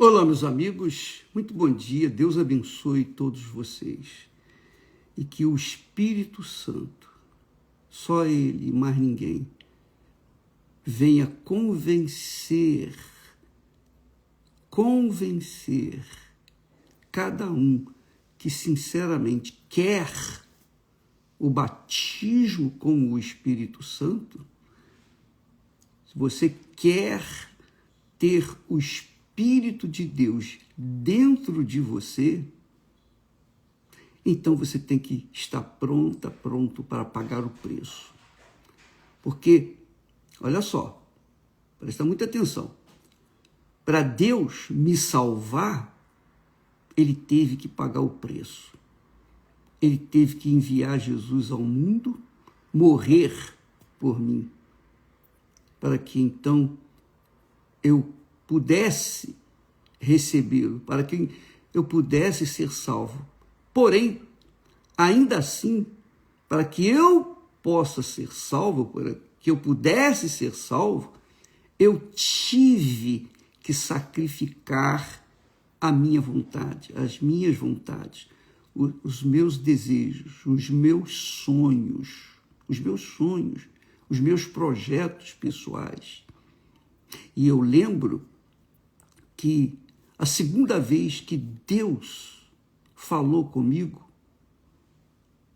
Olá, meus amigos, muito bom dia, Deus abençoe todos vocês e que o Espírito Santo, só Ele e mais ninguém, venha convencer cada um que sinceramente quer o batismo com o Espírito Santo. Se você quer ter o Espírito de Deus dentro de você, então você tem que estar pronto para pagar o preço. Porque, olha só, presta muita atenção, para Deus me salvar, Ele teve que pagar o preço. Ele teve que enviar Jesus ao mundo, morrer por mim, para que então eu pudesse recebê-lo, para que eu pudesse ser salvo. Porém, ainda assim, para que eu possa ser salvo, para que eu pudesse ser salvo, eu tive que sacrificar a minha vontade, as minhas vontades, os meus desejos, os meus sonhos, os meus projetos pessoais. E eu lembro que a segunda vez que Deus falou comigo,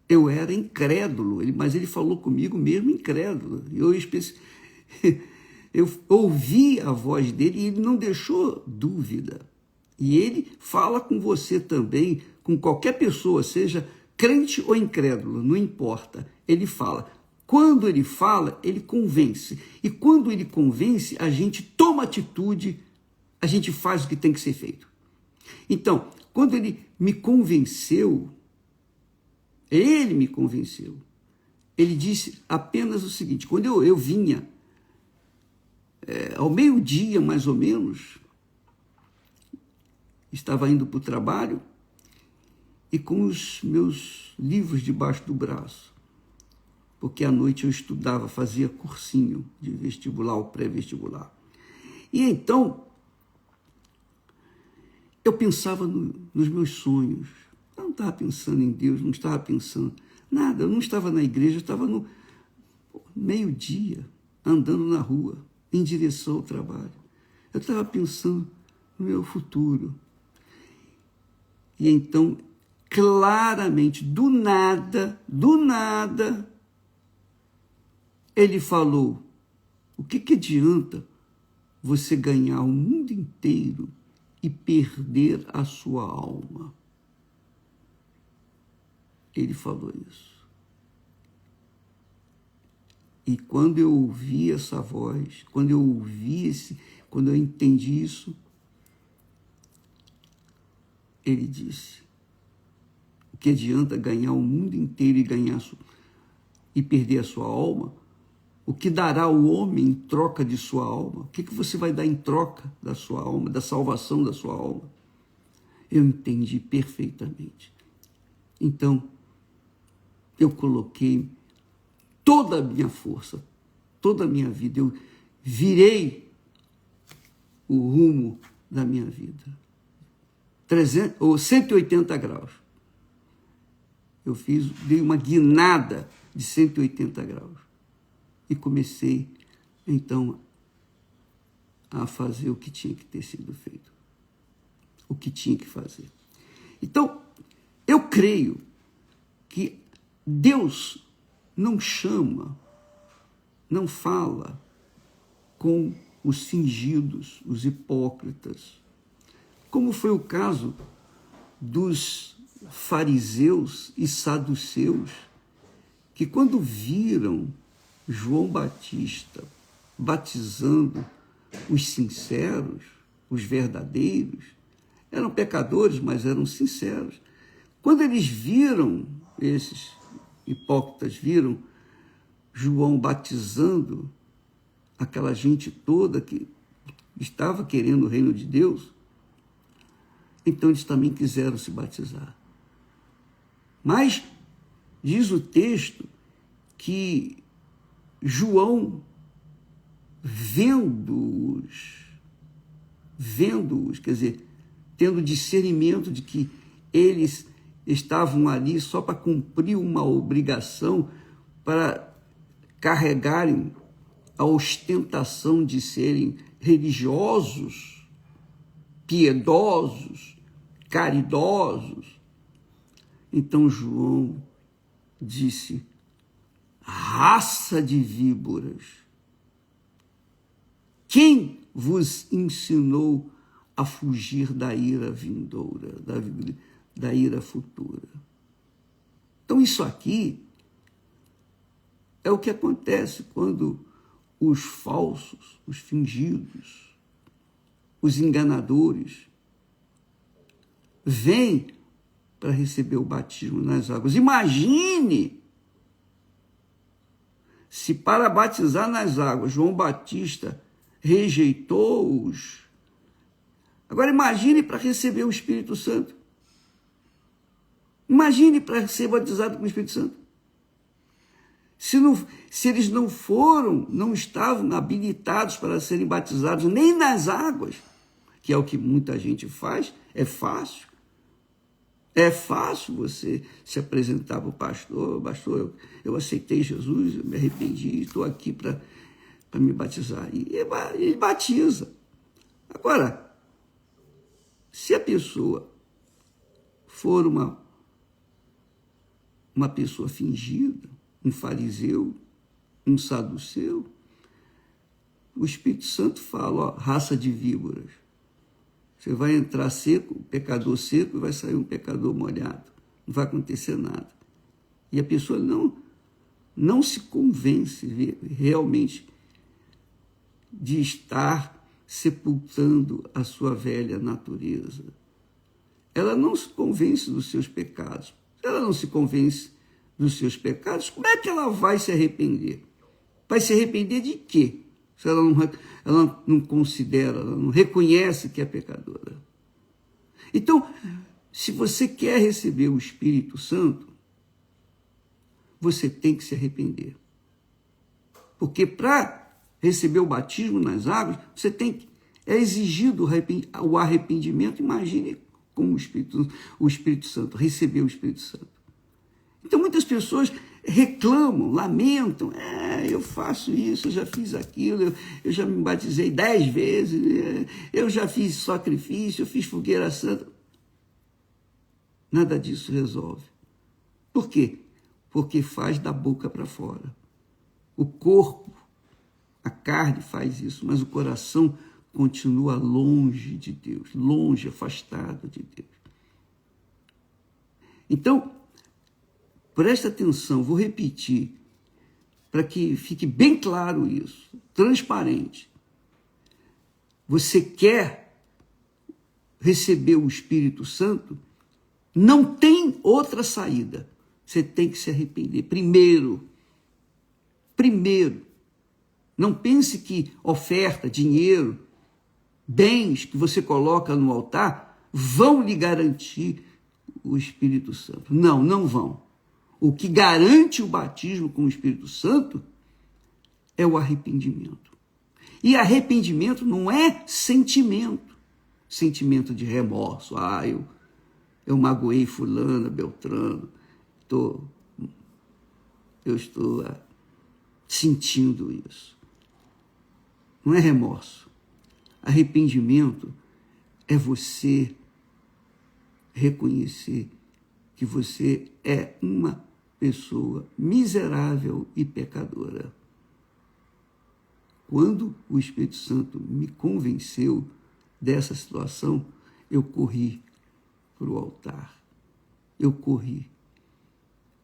eu era incrédulo, mas Ele falou comigo mesmo incrédulo. Eu ouvi a voz dele e Ele não deixou dúvida. E Ele fala com você também, com qualquer pessoa, seja crente ou incrédulo, não importa. Ele fala. Quando Ele fala, Ele convence. E quando Ele convence, a gente toma atitude, a gente faz o que tem que ser feito. Então, quando Ele me convenceu, Ele me convenceu. Ele disse apenas o seguinte: quando eu vinha, ao meio-dia mais ou menos, estava indo para o trabalho e com os meus livros debaixo do braço, porque à noite eu estudava, fazia cursinho de vestibular ou pré-vestibular. E então, eu pensava nos meus sonhos. Eu não estava pensando em Deus, não estava pensando nada. Eu não estava na igreja, eu estava no meio-dia, andando na rua, em direção ao trabalho. Eu estava pensando no meu futuro. E então, claramente, do nada, Ele falou: o que adianta você ganhar o mundo inteiro e perder a sua alma? Ele falou isso. E quando eu ouvi essa voz, quando eu entendi isso, Ele disse: o que adianta ganhar o mundo inteiro e perder a sua alma? O que dará o homem em troca de sua alma? O que você vai dar em troca da sua alma, da salvação da sua alma? Eu entendi perfeitamente. Então, eu coloquei toda a minha força, toda a minha vida, eu virei o rumo da minha vida. 180 graus. Eu dei uma guinada de 180 graus. E comecei, então, a fazer o que tinha que ter sido feito. O que tinha que fazer. Então, eu creio que Deus não chama, não fala com os fingidos, os hipócritas, como foi o caso dos fariseus e saduceus, que quando viram João Batista batizando os sinceros, os verdadeiros, eram pecadores, mas eram sinceros. Quando eles viram, esses hipócritas viram João batizando aquela gente toda que estava querendo o reino de Deus, então eles também quiseram se batizar. Mas diz o texto que João, vendo-os, vendo-os, quer dizer, tendo discernimento de que eles estavam ali só para cumprir uma obrigação, para carregarem a ostentação de serem religiosos, piedosos, caridosos. Então João disse: raça de víboras, quem vos ensinou a fugir da ira vindoura, da ira futura? Então isso aqui é o que acontece quando os falsos, os fingidos, os enganadores vêm para receber o batismo nas águas. Imagine se para batizar nas águas João Batista rejeitou-os. Agora imagine para receber o Espírito Santo. Imagine para ser batizado com o Espírito Santo. Se eles não estavam habilitados para serem batizados nem nas águas, que é o que muita gente faz, é fácil. É fácil você se apresentar para o pastor: pastor, eu aceitei Jesus, eu me arrependi, estou aqui para me batizar. E ele batiza. Agora, se a pessoa for uma pessoa fingida, um fariseu, um saduceu, o Espírito Santo fala: ó, raça de víboras. Você vai entrar seco, pecador seco, e vai sair um pecador molhado. Não vai acontecer nada. E a pessoa não se convence realmente de estar sepultando a sua velha natureza. Ela não se convence dos seus pecados. Se ela não se convence dos seus pecados, como é que ela vai se arrepender? Vai se arrepender de quê? Se ela não considera, ela não reconhece que é pecadora. Então, se você quer receber o Espírito Santo, você tem que se arrepender. Porque para receber o batismo nas águas, é exigido o arrependimento. Imagine como o Espírito Santo, receber o Espírito Santo. Então, muitas pessoas reclamam, lamentam: eu faço isso, eu já fiz aquilo, eu já me batizei 10 vezes, eu já fiz sacrifício, eu fiz fogueira santa. Nada disso resolve. Por quê? Porque faz da boca para fora. O corpo, a carne faz isso, mas o coração continua longe de Deus, longe, afastado de Deus. Então, presta atenção, vou repetir, para que fique bem claro isso, transparente. Você quer receber o Espírito Santo? Não tem outra saída. Você tem que se arrepender. Primeiro. Não pense que oferta, dinheiro, bens que você coloca no altar vão lhe garantir o Espírito Santo. Não vão. O que garante o batismo com o Espírito Santo é o arrependimento. E arrependimento não é sentimento de remorso. Eu magoei fulano, beltrano, eu estou sentindo isso. Não é remorso. Arrependimento é você reconhecer que você é uma pessoa miserável e pecadora. Quando o Espírito Santo me convenceu dessa situação, eu corri para o altar. Eu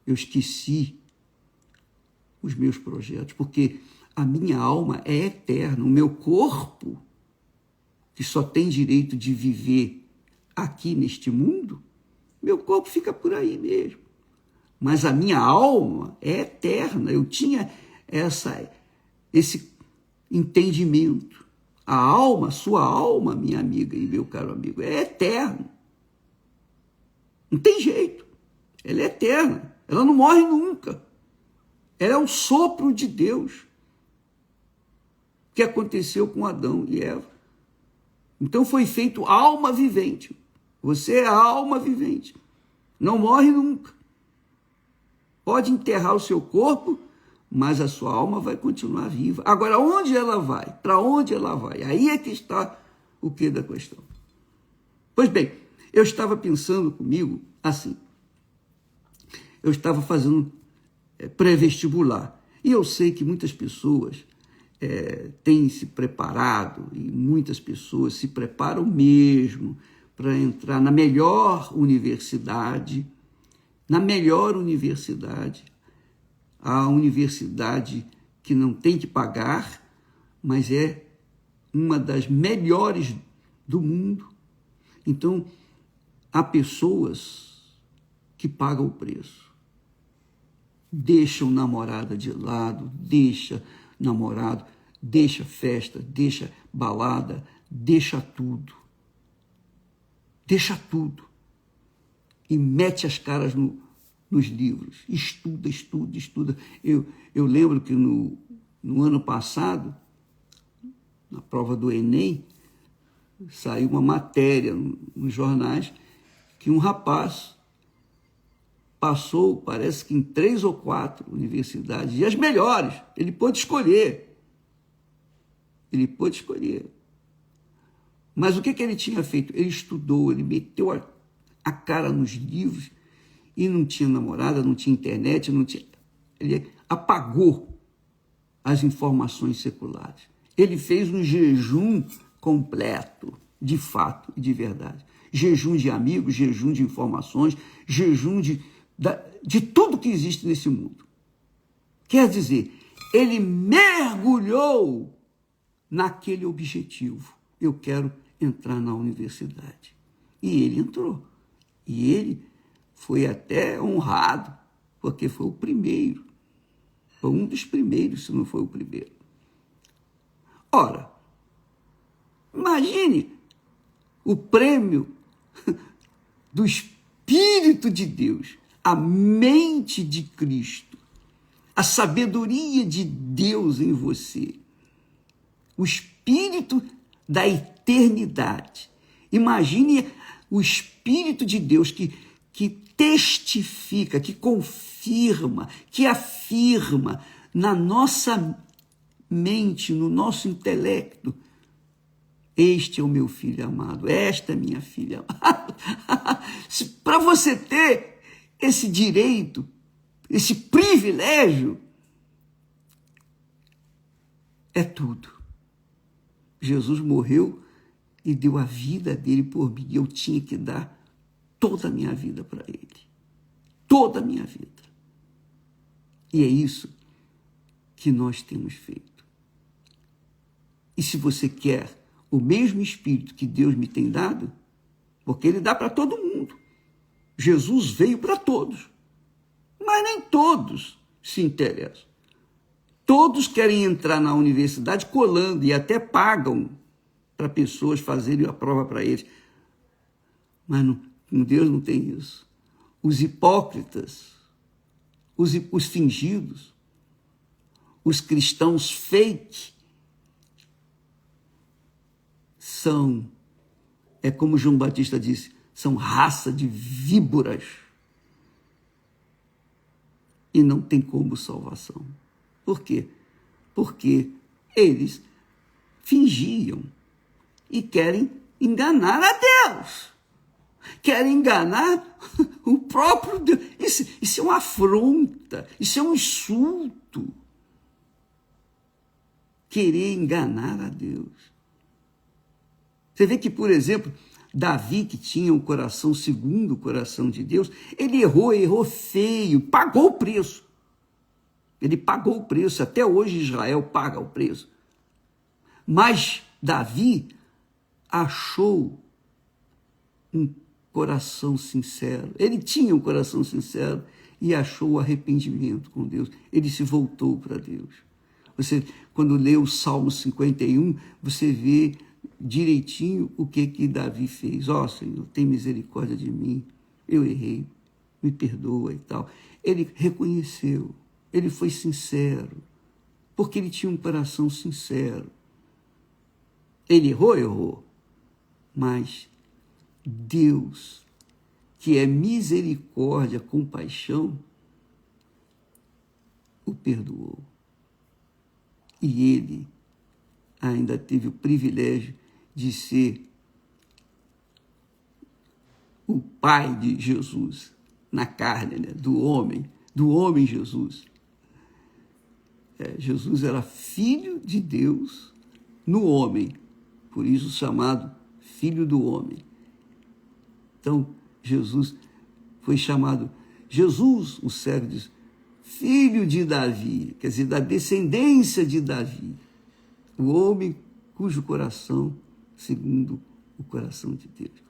esqueci os meus projetos, porque a minha alma é eterna. O meu corpo, que só tem direito de viver aqui neste mundo, meu corpo fica por aí mesmo. Mas a minha alma é eterna. Eu tinha esse entendimento. A alma, sua alma, minha amiga e meu caro amigo, é eterna. Não tem jeito. Ela é eterna. Ela não morre nunca. Ela é o sopro de Deus. O que aconteceu com Adão e Eva? Então foi feito alma vivente. Você é alma vivente. Não morre nunca. Pode enterrar o seu corpo, mas a sua alma vai continuar viva. Agora, onde ela vai? Para onde ela vai? Aí é que está o quê da questão. Pois bem, eu estava pensando comigo assim. Eu estava fazendo pré-vestibular. E eu sei que muitas pessoas têm se preparado, e muitas pessoas se preparam mesmo para entrar na melhor universidade, a universidade que não tem que pagar, mas é uma das melhores do mundo. Então, há pessoas que pagam o preço. Deixam namorada de lado, deixa namorado, deixa festa, deixa balada, deixa tudo. Deixa tudo. E mete as caras nos livros. Estuda. Eu lembro que no ano passado, na prova do Enem, saiu uma matéria nos jornais que um rapaz passou, parece que em 3 ou 4 universidades, e as melhores, ele pôde escolher. Mas o que ele tinha feito? Ele estudou, ele meteu a cara nos livros e não tinha namorada, não tinha internet, ele apagou as informações seculares. Ele fez um jejum completo, de fato e de verdade. Jejum de amigos, jejum de informações, jejum de tudo que existe nesse mundo. Quer dizer, ele mergulhou naquele objetivo. Eu quero entrar na universidade. E ele entrou. E ele foi até honrado, porque foi o primeiro. Foi um dos primeiros, se não foi o primeiro. Ora, imagine o prêmio do Espírito de Deus, a mente de Cristo, a sabedoria de Deus em você, o Espírito da eternidade. Imagine o Espírito de Deus que testifica, que confirma, que afirma na nossa mente, no nosso intelecto: este é o meu filho amado, esta é minha filha amada. Para você ter esse direito, esse privilégio, é tudo. Jesus morreu e deu a vida dele por mim. Eu tinha que dar toda a minha vida para ele. Toda a minha vida. E é isso que nós temos feito. E se você quer o mesmo Espírito que Deus me tem dado, porque ele dá para todo mundo. Jesus veio para todos. Mas nem todos se interessam. Todos querem entrar na universidade colando e até pagam para pessoas fazerem a prova para eles. Mas com Deus não tem isso. Os hipócritas, os fingidos, os cristãos fake, é como João Batista disse, são raça de víboras. E não tem como salvação. Por quê? Porque eles fingiam e querem enganar a Deus. Querem enganar o próprio Deus. Isso é uma afronta, isso é um insulto. Querer enganar a Deus. Você vê que, por exemplo, Davi, que tinha um coração segundo o coração de Deus, ele errou feio, pagou o preço. Ele pagou o preço, até hoje Israel paga o preço. Mas Davi achou um coração sincero. Ele tinha um coração sincero e achou o arrependimento com Deus. Ele se voltou para Deus. Você, quando lê o Salmo 51, você vê direitinho o que Davi fez. Ó, Senhor, tem misericórdia de mim. Eu errei. Me perdoa e tal. Ele reconheceu. Ele foi sincero. Porque ele tinha um coração sincero. Ele errou. Mas Deus, que é misericórdia, compaixão, o perdoou. E ele ainda teve o privilégio de ser o pai de Jesus na carne, né? do homem Jesus. Jesus era filho de Deus no homem, por isso chamado filho do homem. Então, Jesus foi chamado, Jesus, o cego diz, filho de Davi, quer dizer, da descendência de Davi, o homem cujo coração, segundo o coração de Deus.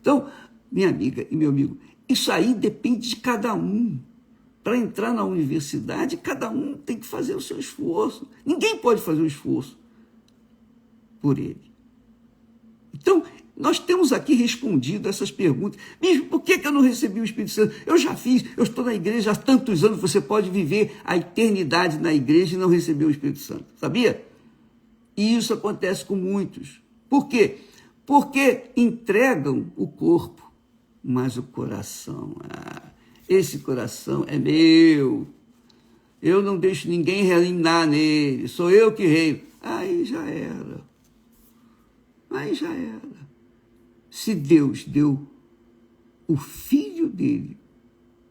Então, minha amiga e meu amigo, isso aí depende de cada um. Para entrar na universidade, cada um tem que fazer o seu esforço. Ninguém pode fazer o esforço por ele. Então, nós temos aqui respondido essas perguntas. Mesmo, por que eu não recebi o Espírito Santo? Eu já fiz, eu estou na igreja há tantos anos, você pode viver a eternidade na igreja e não receber o Espírito Santo, sabia? E isso acontece com muitos. Por quê? Porque entregam o corpo, mas o coração, esse coração é meu. Eu não deixo ninguém reinar nele, sou eu que reino. Aí já era. Se Deus deu o Filho dele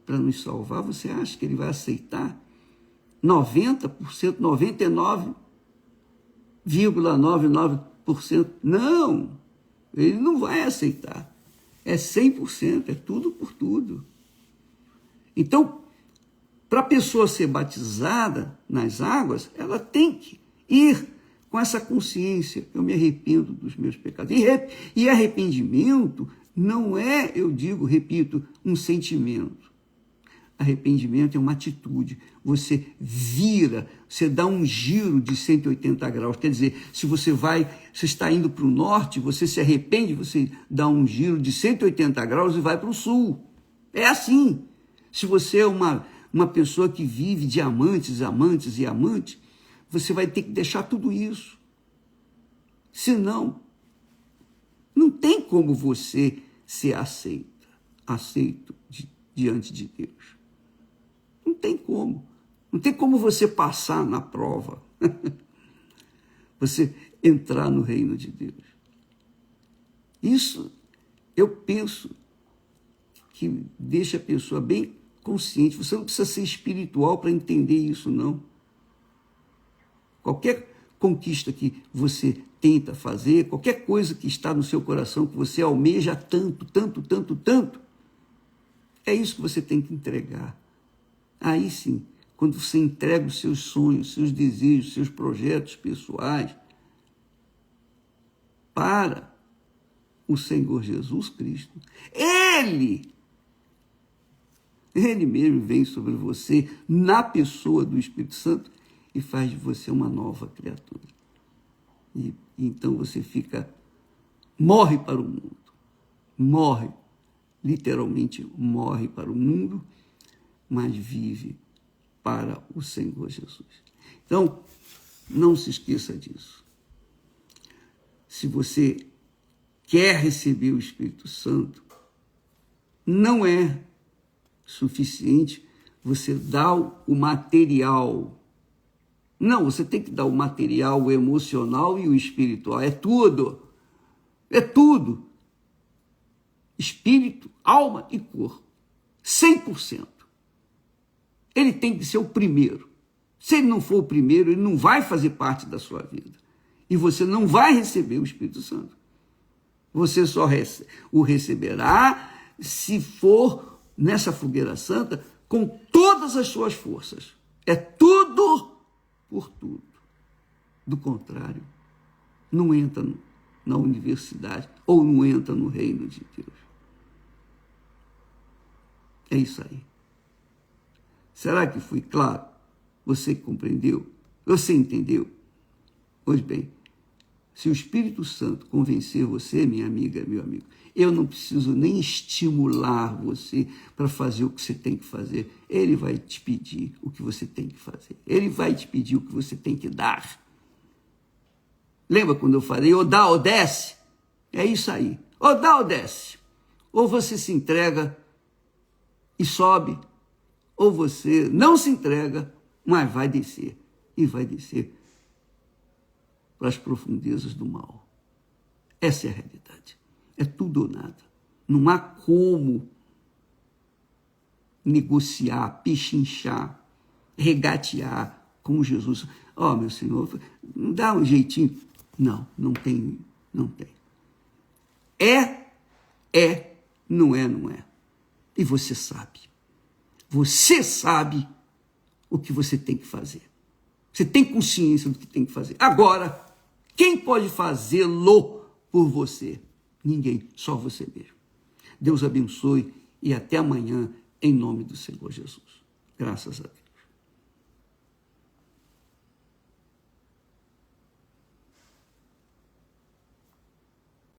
para nos salvar, você acha que ele vai aceitar 90%, 99,99%? Não, ele não vai aceitar. É 100%, é tudo por tudo. Então, para a pessoa ser batizada nas águas, ela tem que ir com essa consciência, eu me arrependo dos meus pecados. E arrependimento não é, eu digo, repito, um sentimento. Arrependimento é uma atitude. Você vira, você dá um giro de 180 graus. Quer dizer, se você está indo para o norte, você se arrepende, você dá um giro de 180 graus e vai para o sul. É assim. Se você é uma pessoa que vive de amantes, você vai ter que deixar tudo isso. Senão, não tem como você ser aceito diante de Deus. Não tem como. Não tem como você passar na prova. Você entrar no reino de Deus. Isso, eu penso, que deixa a pessoa bem consciente. Você não precisa ser espiritual para entender isso, não. Qualquer conquista que você tenta fazer, qualquer coisa que está no seu coração, que você almeja tanto, é isso que você tem que entregar. Aí sim, quando você entrega os seus sonhos, seus desejos, seus projetos pessoais para o Senhor Jesus Cristo, Ele mesmo vem sobre você na pessoa do Espírito Santo e faz de você uma nova criatura. E então você morre para o mundo. Literalmente morre para o mundo, mas vive para o Senhor Jesus. Então, não se esqueça disso. Se você quer receber o Espírito Santo, não é suficiente você dar o material. Não, você tem que dar o material, o emocional e o espiritual. É tudo. Espírito, alma e corpo. 100%. Ele tem que ser o primeiro. Se ele não for o primeiro, ele não vai fazer parte da sua vida. E você não vai receber o Espírito Santo. Você só o receberá se for nessa fogueira santa com todas as suas forças. É tudo por tudo. Do contrário, não entra na universidade ou não entra no reino de Deus. É isso aí. Será que fui claro? Você compreendeu? Você entendeu? Pois bem, se o Espírito Santo convencer você, minha amiga, meu amigo, eu não preciso nem estimular você para fazer o que você tem que fazer. Ele vai te pedir o que você tem que fazer. Ele vai te pedir o que você tem que dar. Lembra quando eu falei, ou dá ou desce? É isso aí. Ou dá ou desce. Ou você se entrega e sobe, ou você não se entrega, mas vai descer. E vai descer para as profundezas do mal. Essa é a realidade. É tudo ou nada. Não há como negociar, pechinchar, regatear com Jesus. Ó, meu Senhor, dá um jeitinho. Não, não tem, não tem. É, não é, não é. E você sabe. Você sabe o que você tem que fazer. Você tem consciência do que tem que fazer. Agora, quem pode fazê-lo por você? Ninguém, só você mesmo. Deus abençoe e até amanhã, em nome do Senhor Jesus. Graças a Deus.